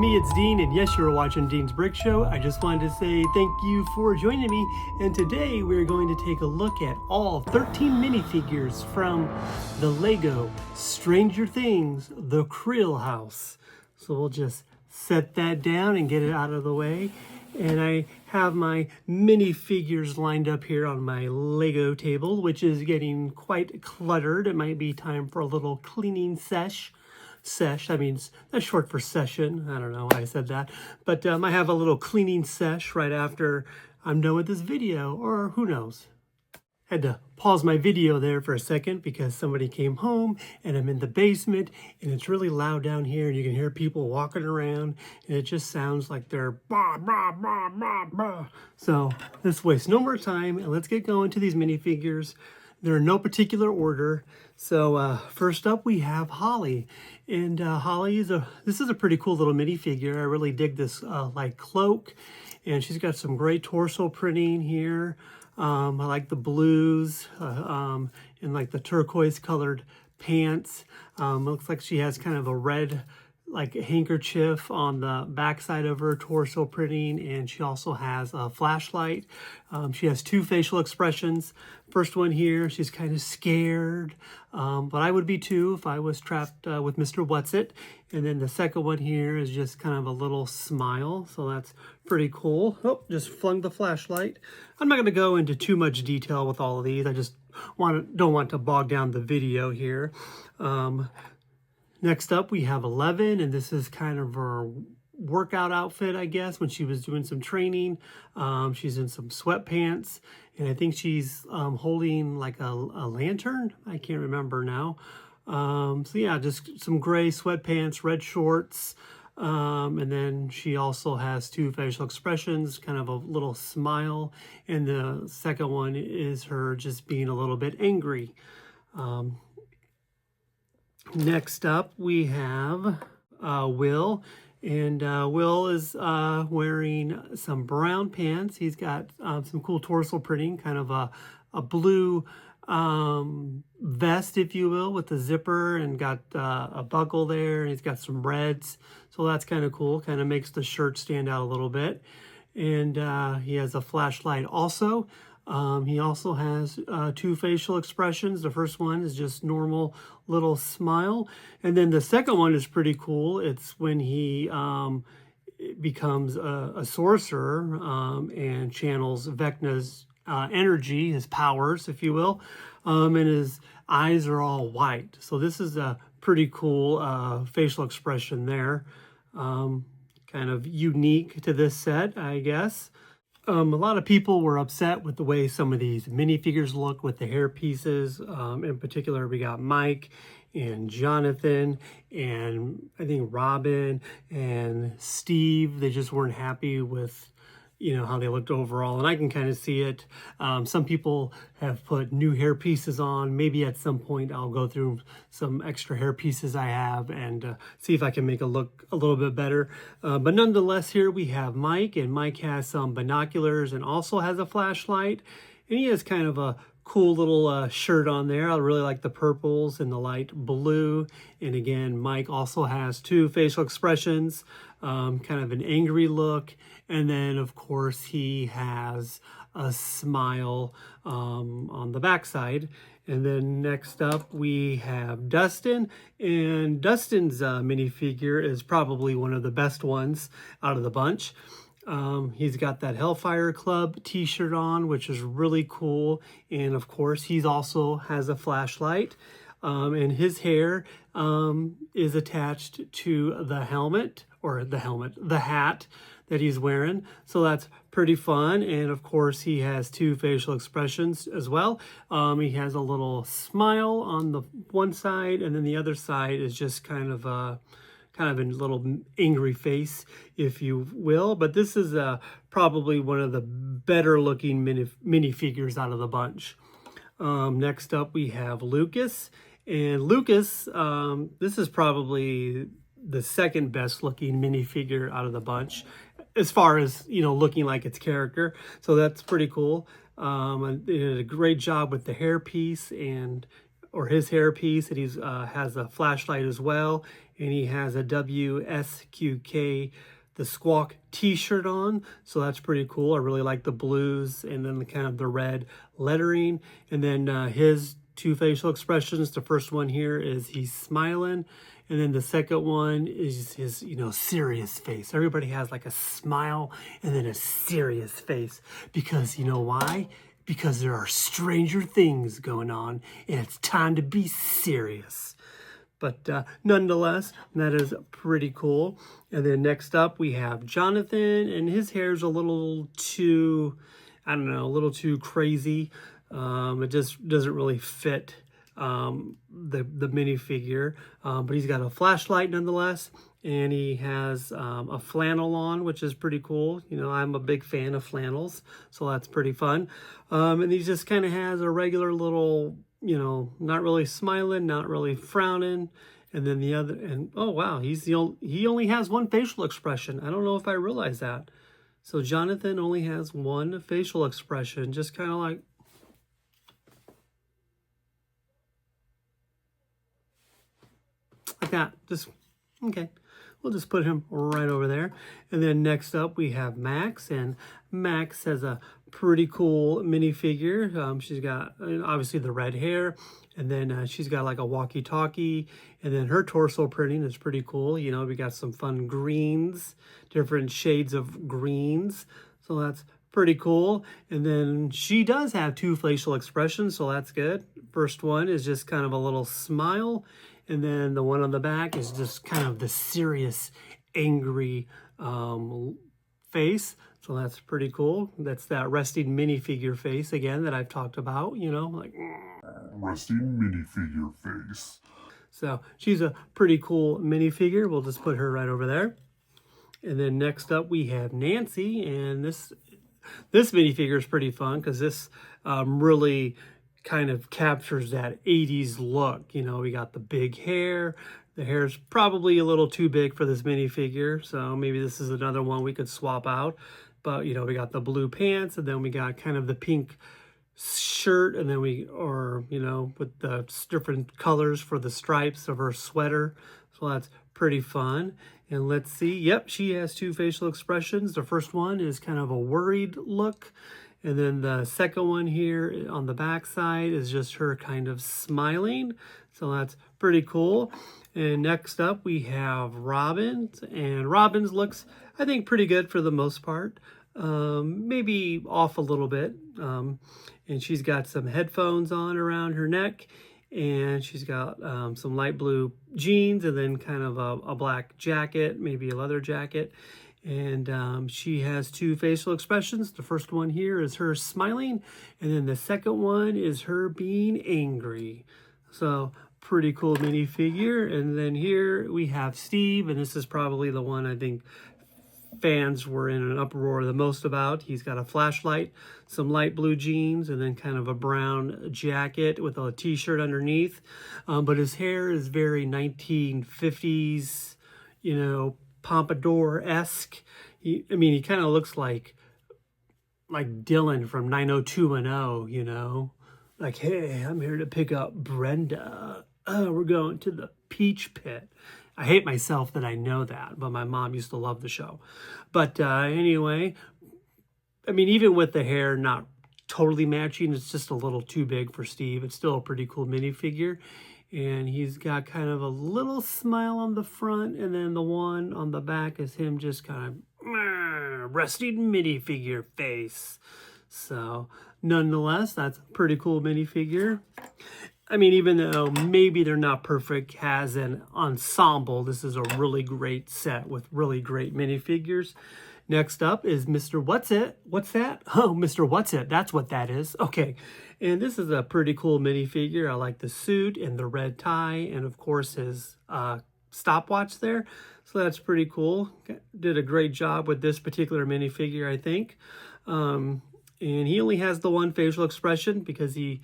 me, it's Dean, and yes, you're watching Dean's Brick Show. I just wanted to say thank you for joining me, and today we're going to take a look at all 13 minifigures from the Lego Stranger Things, the Creel House. So we'll just set that down and get it out of the way. And I have my minifigures lined up here on my Lego table, which is getting quite cluttered. It might be time for a little cleaning sesh. That means that's short for session. I don't know why I said that. But I have a little cleaning sesh right after I'm done with this video, or who knows. Had to pause my video there for a second because somebody came home and I'm in the basement and it's really loud down here and you can hear people walking around and it just sounds like they're bah, bah, bah, bah, bah. So let's waste no more time and let's get going to these minifigures. They're in no particular order. So first up we have Holly, and Holly is this is a pretty cool little minifigure. I really dig this like cloak, and she's got some great torso printing here. I like the blues and like the turquoise colored pants. Looks like she has kind of a red like handkerchief on the backside of her torso printing, and she also has a flashlight. She has two facial expressions. First one here, she's kind of scared, but I would be too if I was trapped with Mr. What's-It. And then the second one here is just kind of a little smile, so that's pretty cool. Oh, just flung the flashlight. I'm not going to go into too much detail with all of these. I just don't want to bog down the video here. Next up, we have 11, and this is kind of her workout outfit, I guess, when she was doing some training. She's in some sweatpants, and I think she's holding like a lantern. I can't remember now. So yeah, just some gray sweatpants, red shorts, and then she also has two facial expressions, kind of a little smile, and the second one is her just being a little bit angry. Next up, we have Will, and Will is wearing some brown pants. He's got some cool torso printing, kind of a blue vest, if you will, with the zipper, and got a buckle there, and he's got some reds, so that's kind of cool. Kind of makes the shirt stand out a little bit. And he has a flashlight also. He also has two facial expressions. The first one is just normal little smile. And then the second one is pretty cool. It's when he becomes a sorcerer and channels Vecna's energy, his powers, if you will. And his eyes are all white. So this is a pretty cool facial expression there. Kind of unique to this set, I guess. A lot of people were upset with the way some of these minifigures look with the hair pieces. In particular, we got Mike and Jonathan and I think Robin and Steve. They just weren't happy with, you know, how they looked overall, and I can kind of see it. Some people have put new hair pieces on. Maybe at some point I'll go through some extra hair pieces I have and see if I can make it look a little bit better. But nonetheless, here we have Mike, and Mike has some binoculars and also has a flashlight, and he has kind of a cool little shirt on there. I really like the purples and the light blue. And again, Mike also has two facial expressions, kind of an angry look. And then, of course, he has a smile on the backside. And then next up, we have Dustin. And Dustin's minifigure is probably one of the best ones out of the bunch. He's got that Hellfire Club t-shirt on, which is really cool. And of course, he also has a flashlight. And his hair is attached to the helmet, the hat that he's wearing. So that's pretty fun. And of course, he has two facial expressions as well. He has a little smile on the one side, and then the other side is just kind of a little angry face, if you will. But this is probably one of the better looking minifigures out of the bunch. Next up, we have Lucas. And Lucas, this is probably the second best looking minifigure out of the bunch, as far as, you know, looking like its character. So that's pretty cool. They did a great job with the hairpiece, and or his hairpiece, and he's has a flashlight as well, and he has a WSQK, the Squawk t-shirt on, so that's pretty cool. I really like the blues and then the kind of the red lettering. And then his two facial expressions, the first one here is he's smiling, and then the second one is his, you know, serious face. Everybody has like a smile and then a serious face, because you know why? Because there are stranger things going on and it's time to be serious. But nonetheless, that is pretty cool. And then next up we have Jonathan, and his hair's a little too, I don't know, a little too crazy. It just doesn't really fit the minifigure, but he's got a flashlight nonetheless, and he has a flannel on, which is pretty cool. You know, I'm a big fan of flannels, so that's pretty fun. And he just kind of has a regular little, you know, not really smiling, not really frowning. And then the other, and oh wow, he only has one facial expression. I don't know if I realized that. So Jonathan only has one facial expression, just kind of like that. Just okay. We'll just put him right over there. And then next up we have Max, and Max has a pretty cool minifigure. She's got obviously the red hair, and then she's got like a walkie-talkie, and then her torso printing is pretty cool. You know, we got some fun greens, different shades of greens, so that's pretty cool. And then she does have two facial expressions, so that's good. First one is just kind of a little smile, and then the one on the back is just kind of the serious, angry face. So that's pretty cool. That's that resting minifigure face again that I've talked about, you know, like resting minifigure face. So she's a pretty cool minifigure. We'll just put her right over there. And then next up we have Nancy, and this minifigure is pretty fun because this really kind of captures that 80s look. You know, we got the big hair. The hair's probably a little too big for this minifigure, so maybe this is another one we could swap out. But, you know, we got the blue pants, and then we got kind of the pink shirt, and then you know, with the different colors for the stripes of her sweater. So that's pretty fun. And let's see. Yep, she has two facial expressions. The first one is kind of a worried look. And then the second one here on the back side is just her kind of smiling. So that's pretty cool. And next up we have Robin's. And Robin's looks, I think, pretty good for the most part. Maybe off a little bit. And she's got some headphones on around her neck. And she's got some light blue jeans, and then kind of a black jacket, maybe a leather jacket. And she has two facial expressions. The first one here is her smiling, and then the second one is her being angry. So pretty cool minifigure. And then here we have Steve, and this is probably the one I think fans were in an uproar the most about. He's got a flashlight, some light blue jeans, and then kind of a brown jacket with a t-shirt underneath. But his hair is very 1950s, you know, pompadour-esque. He kind of looks like Dylan from 90210, you know, like, hey, I'm here to pick up Brenda. Oh, we're going to the Peach Pit. I hate myself that I know that, but my mom used to love the show. But anyway, I mean, even with the hair not totally matching, it's just a little too big for Steve. It's still a pretty cool minifigure. And he's got kind of a little smile on the front, and then the one on the back is him just kind of resting minifigure face. So nonetheless, that's a pretty cool minifigure. I mean, even though maybe they're not perfect as an ensemble, this is a really great set with really great minifigures. Next up is Mr. What's It? What's that? Oh, Mr. What's It? That's what that is. Okay. And this is a pretty cool minifigure. I like the suit and the red tie, and of course his stopwatch there. So that's pretty cool. Did a great job with this particular minifigure, I think. And he only has the one facial expression because he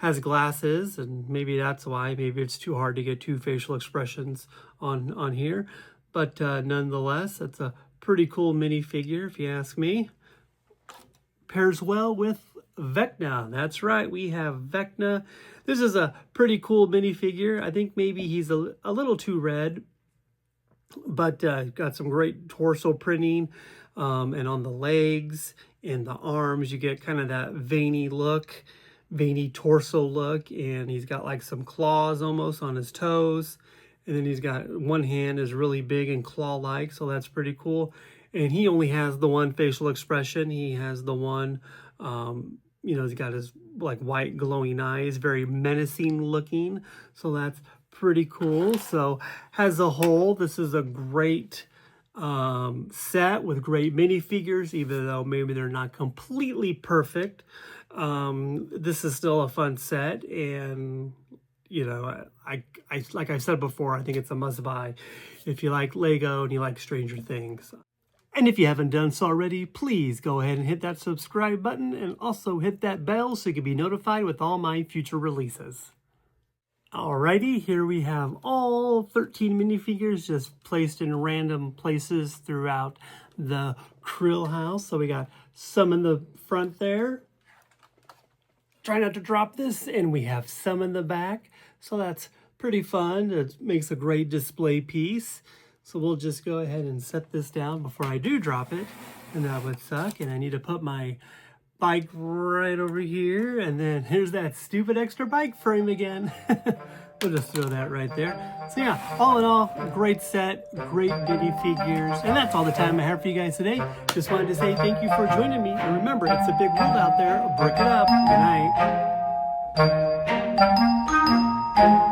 has glasses, and maybe that's why. Maybe it's too hard to get two facial expressions on here. But nonetheless, it's a pretty cool minifigure, if you ask me. Pairs well with Vecna. That's right, we have Vecna. This is a pretty cool minifigure. I think maybe he's a little too red, but got some great torso printing, and on the legs and the arms you get kind of that veiny look, veiny torso look, and he's got like some claws almost on his toes, and then he's got one hand is really big and claw-like, so that's pretty cool. And he only has the one facial expression. He has the one, you know, he's got his like white glowing eyes, very menacing looking, so that's pretty cool. So as a whole, this is a great set with great minifigures, even though maybe they're not completely perfect. This is still a fun set, and you know, I like I said before, I think it's a must-buy if you like Lego and you like Stranger Things. And if you haven't done so already, please go ahead and hit that subscribe button and also hit that bell so you can be notified with all my future releases. Alrighty, here we have all 13 minifigures just placed in random places throughout the Creel house. So we got some in the front there. Try not to drop this. And we have some in the back. So that's pretty fun. It makes a great display piece. So we'll just go ahead and set this down before I do drop it. And that would suck. And I need to put my bike right over here, and then here's that stupid extra bike frame again. We'll just throw that right there. So yeah, all in all, great set, great minifigures, and that's all the time I have for you guys today. Just wanted to say thank you for joining me, and remember, it's a big world out there. Brick it up. Good night.